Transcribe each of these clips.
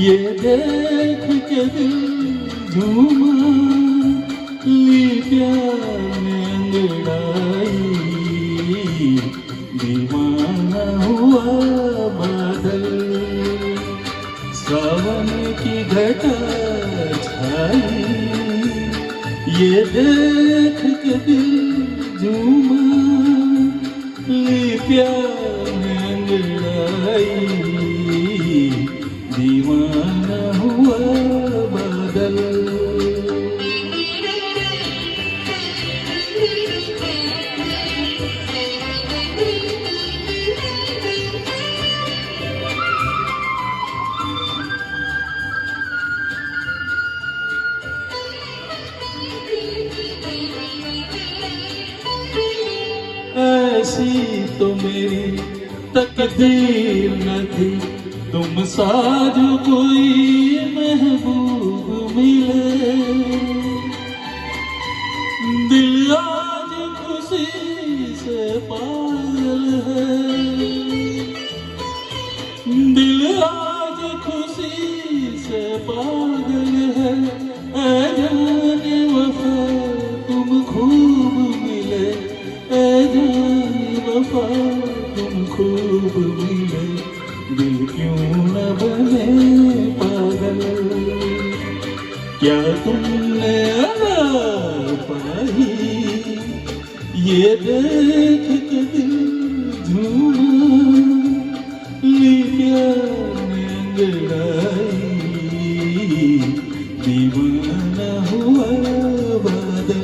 ये देख के दिल झूमा, ली प्यार में अंगड़ाई, दीवाना हुआ बादल, सावन की घटा छाई, ये देख के दिल झूमा, ली प्यार में अंगड़ाई, दीवाना हुआ बादल। ऐसी तो मेरी तकदीर न थी, तुम सा जो कोई महबूब मिले, दिल आज खुशी से पागल है, दिल आज खुशी से पागल है, ऐ जाने वफा तुम खूब मिले, ऐ जाने वफा तुम खूब मिले, दिल क्यों न बने पागल, क्या तुमने अदा पाई, ये देख के दिल झूमा, ली प्यार में अंगड़ाई, दीवाना हुआ बादल।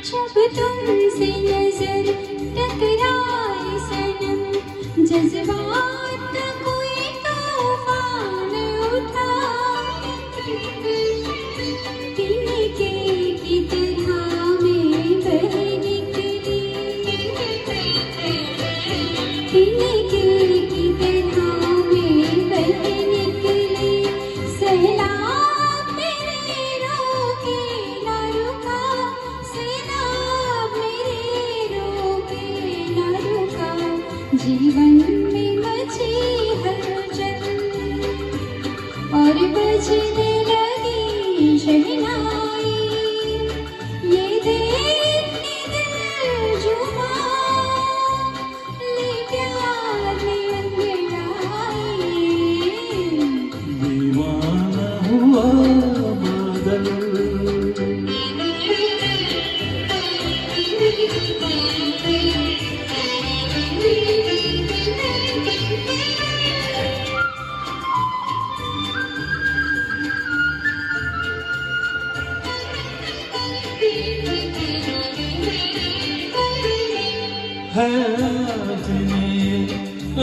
जब तुमसे नजर टकराए सनम, जज्बात का कोई तूफान उठा, तिनके की तरह में बह निकली, तिनके की तरह में बह निकली, सैलाब मेरे रोके न रुका, जीवन में मची हलचल और बजने लगी शहनाई, ये देख के दिल झूमा, ली प्यार में अंगड़ाई, दीवाना हुआ बादल। है अपने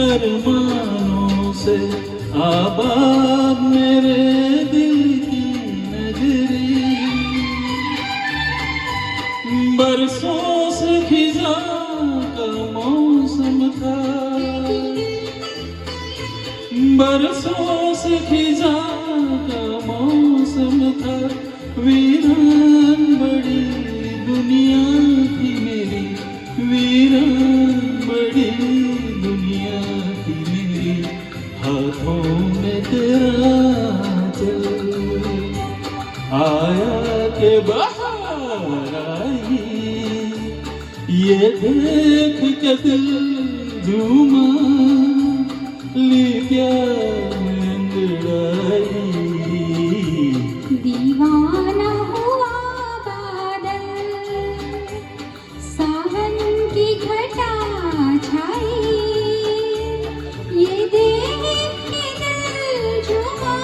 अरमानों से आबाद मेरे दिल की नगरी, बरसों से खिजा का मौसम था, बरसों से खिजा का मौसम था, वीरान बड़ी दुनिया थी मेरी, वीरान बड़ी दुनिया थी मेरी, हाथों में तेरा चल आया के बाहर आई, ये देख के दिल झूमा, ली प्यार में अंगड़ाई, दीवाना हुआ बादल, सावन की घटा छाई, ये देख के दिल झूमा,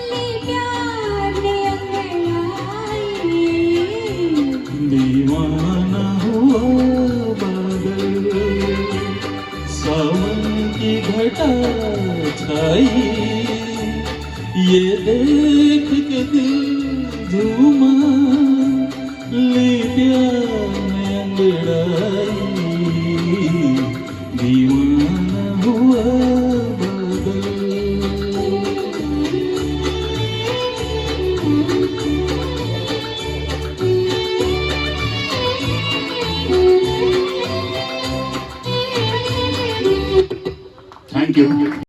ली प्यार में अंगड़ाई, दीवाना हुआ बादल, सावन की घटा छाई, ये देख के दिल झूमा।